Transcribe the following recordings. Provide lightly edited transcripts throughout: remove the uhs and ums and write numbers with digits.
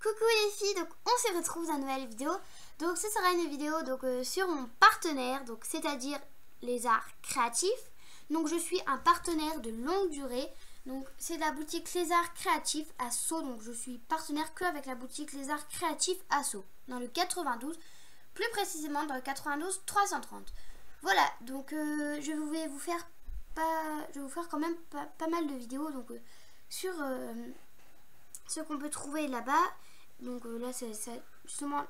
Coucou les filles, donc on se retrouve dans une nouvelle vidéo. Donc ce sera une vidéo sur mon partenaire, donc c'est-à-dire les arts créatifs. Donc je suis un partenaire de longue durée. Donc c'est de la boutique Les Arts Créatifs à Sceaux. Donc je suis partenaire que avec la boutique Les Arts Créatifs à Sceaux, dans le 92, plus précisément dans le 92 330. Voilà, donc je vais vous faire quand même pas mal de vidéos sur ce qu'on peut trouver là-bas. Donc là c'est justement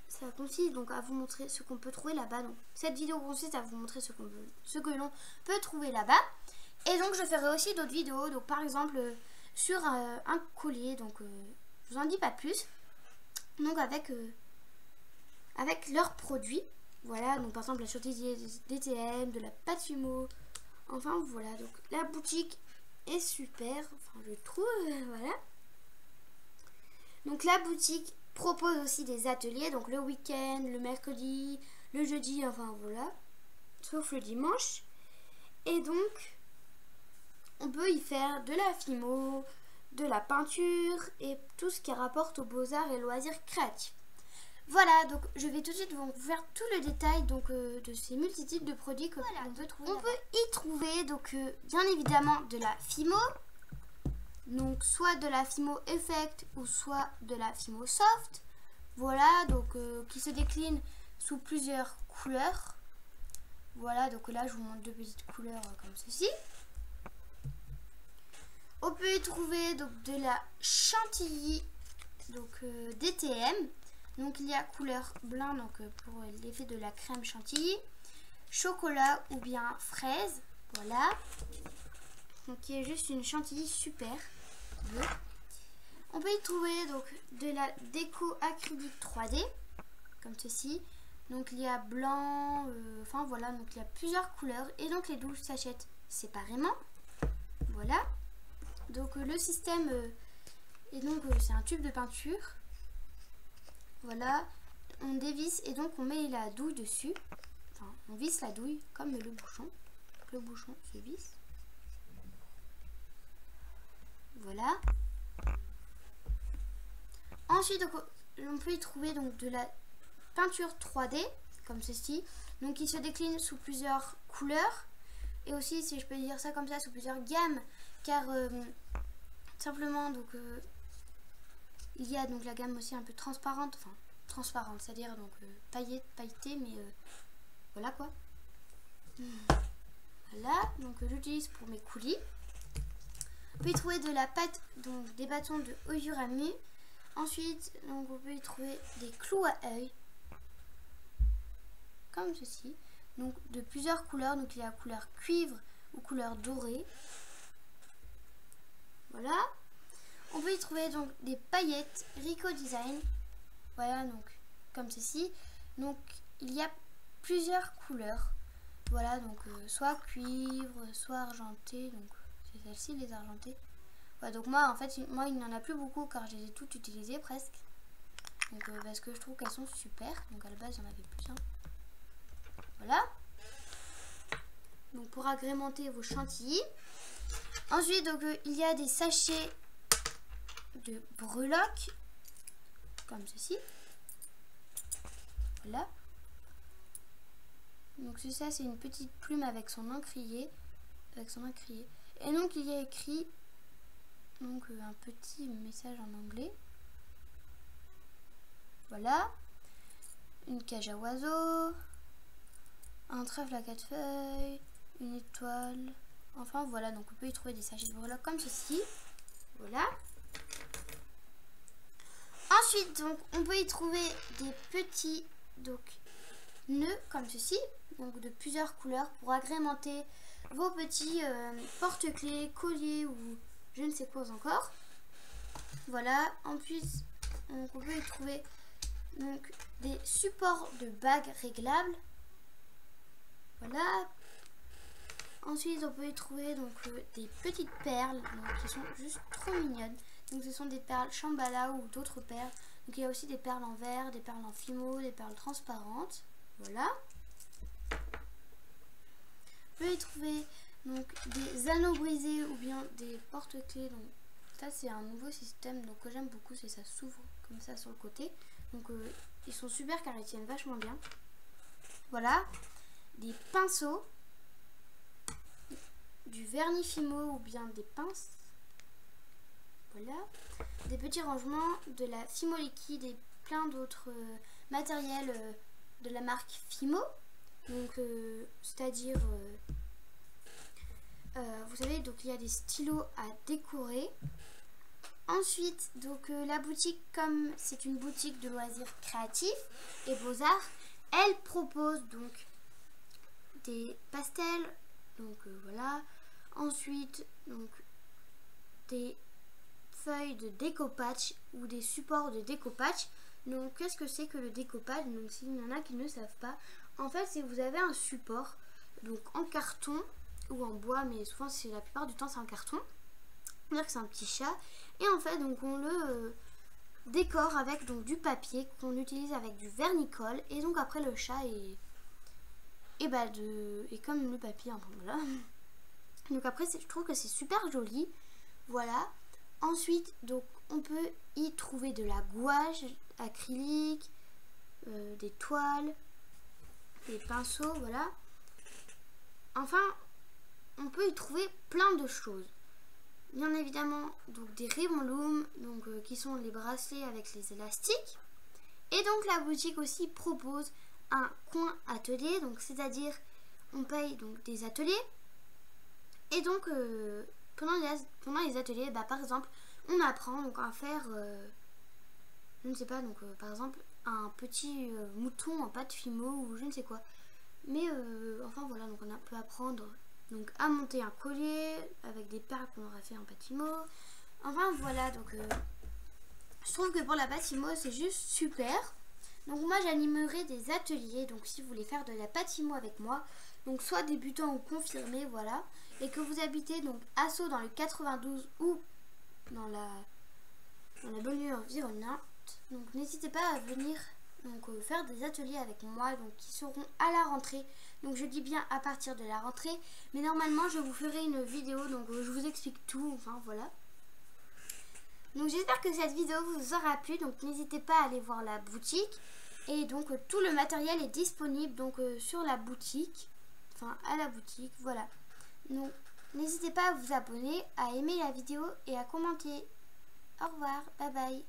ça consiste donc à vous montrer ce qu'on peut trouver là-bas. Donc cette vidéo consiste à vous montrer ce que l'on peut trouver là-bas. Et donc je ferai aussi d'autres vidéos, donc par exemple sur un collier, donc je vous en dis pas plus. Donc avec leurs produits, voilà, donc par exemple la chantilly DTM, de la pâte Fimo, enfin voilà, donc la boutique est super, enfin je trouve, voilà. Donc la boutique propose aussi des ateliers, donc le week-end, le mercredi, le jeudi, enfin voilà, sauf le dimanche. Et donc on peut y faire de la Fimo, de la peinture et tout ce qui rapporte aux beaux-arts et loisirs créatifs. Voilà, donc je vais tout de suite vous faire tout le détail de ces multitudes de produits que on peut trouver. On peut y trouver donc bien évidemment de la Fimo, donc soit de la Fimo Effect ou soit de la Fimo Soft. Voilà, donc qui se décline sous plusieurs couleurs. Voilà, donc là je vous montre deux petites couleurs comme ceci. On peut y trouver donc de la chantilly donc DTM. Donc il y a couleur blanc donc pour l'effet de la crème chantilly, chocolat ou bien fraise. Voilà. Donc il y a juste une chantilly super bleue. On peut y trouver donc de la déco acrylique 3D comme ceci. Donc il y a blanc, enfin voilà, donc il y a plusieurs couleurs et donc les 12 s'achètent séparément. Voilà. Donc le système est donc c'est un tube de peinture. Voilà, on dévisse et donc on met la douille dessus. Enfin, on visse la douille comme le bouchon. Donc, le bouchon se visse. Voilà. Ensuite, donc, on peut y trouver donc de la peinture 3D comme ceci. Donc, qui se décline sous plusieurs couleurs et aussi, si je peux dire ça comme ça, sous plusieurs gammes, car simplement donc il y a donc la gamme aussi un peu transparente, enfin transparente, c'est-à-dire donc pailletée, mais voilà quoi. Voilà, donc j'utilise pour mes coulis. On peut y trouver de la pâte, donc des bâtons de Oyurami. Ensuite, donc on peut y trouver des clous à œil, comme ceci. Donc de plusieurs couleurs, donc il y a couleur cuivre ou couleur dorée. Voilà. On peut y trouver donc des paillettes Rico Design. Voilà, donc comme ceci. Donc il y a plusieurs couleurs. Voilà, donc soit cuivre, soit argenté. Donc c'est celle-ci, les argentées. Voilà, donc moi en fait, il n'y en a plus beaucoup car je les ai toutes utilisées presque. Donc parce que je trouve qu'elles sont super. Donc à la base, il y en avait plus. Hein. Voilà. Donc pour agrémenter vos chantilly. Ensuite, donc il y a des sachets de breloques comme ceci. Voilà. Donc ça c'est une petite plume avec son encrier. Et donc il y a écrit donc un petit message en anglais. Voilà. Une cage à oiseaux, un trèfle à 4 feuilles, une étoile. Enfin voilà, donc on peut y trouver des sachets de breloques comme ceci. Voilà. Ensuite, donc, on peut y trouver des petits nœuds comme ceci, donc de plusieurs couleurs pour agrémenter vos petits porte-clés, colliers ou je ne sais quoi encore. Voilà. En plus, donc, on peut y trouver donc des supports de bagues réglables. Voilà. Ensuite, on peut y trouver donc des petites perles donc, qui sont juste trop mignonnes. Donc ce sont des perles Shambhala ou d'autres perles. Donc il y a aussi des perles en verre, des perles en fimo, des perles transparentes. Voilà. On peut y trouver donc des anneaux brisés ou bien des porte-clés donc ça c'est un nouveau système donc que j'aime beaucoup, c'est ça s'ouvre comme ça sur le côté. Donc ils sont super car ils tiennent vachement bien. Voilà, des pinceaux, du vernis Fimo ou bien des pinces. Voilà, des petits rangements, de la Fimo liquide et plein d'autres matériels de la marque Fimo. Donc c'est-à-dire vous savez, donc il y a des stylos à décorer. Ensuite, donc la boutique, comme c'est une boutique de loisirs créatifs et beaux-arts, elle propose donc des pastels, donc voilà. Ensuite, donc des feuilles de découpage ou des supports de découpage. Donc qu'est-ce que c'est que le découpage? Donc s'il y en a qui ne savent pas, en fait c'est vous avez un support donc en carton ou en bois, mais souvent c'est la plupart du temps c'est en carton. C'est-à-dire que c'est un petit chat et en fait donc on le décore avec donc du papier qu'on utilise avec du vernicole et donc après le chat est comme le papier, enfin, voilà. Donc après je trouve que c'est super joli, voilà. Ensuite donc on peut y trouver de la gouache acrylique, des toiles, des pinceaux, voilà. Enfin on peut y trouver plein de choses. Bien évidemment donc des ribbon loom donc qui sont les bracelets avec les élastiques. Et donc la boutique aussi propose un coin atelier, donc c'est-à-dire on paye donc des ateliers et donc pendant les ateliers, par exemple on apprend donc à faire je ne sais pas, donc par exemple un petit mouton en pâte Fimo ou je ne sais quoi, mais enfin voilà, donc on peut apprendre donc à monter un collier avec des perles qu'on aura fait en pâte Fimo. Enfin voilà, donc je trouve que pour la pâte Fimo c'est juste super. Donc moi j'animerai des ateliers, donc si vous voulez faire de la pâte Fimo avec moi, donc soit débutant ou confirmé, voilà, et que vous habitez donc à Sceaux dans le 92 ou dans la banlieue environnante, donc n'hésitez pas à venir donc faire des ateliers avec moi, donc qui seront à la rentrée. Donc je dis bien à partir de la rentrée, mais normalement je vous ferai une vidéo, donc je vous explique tout, enfin voilà. Donc j'espère que cette vidéo vous aura plu, donc n'hésitez pas à aller voir la boutique. Et donc tout le matériel est disponible donc sur la boutique, enfin à la boutique, voilà. Donc n'hésitez pas à vous abonner, à aimer la vidéo et à commenter. Au revoir, bye bye.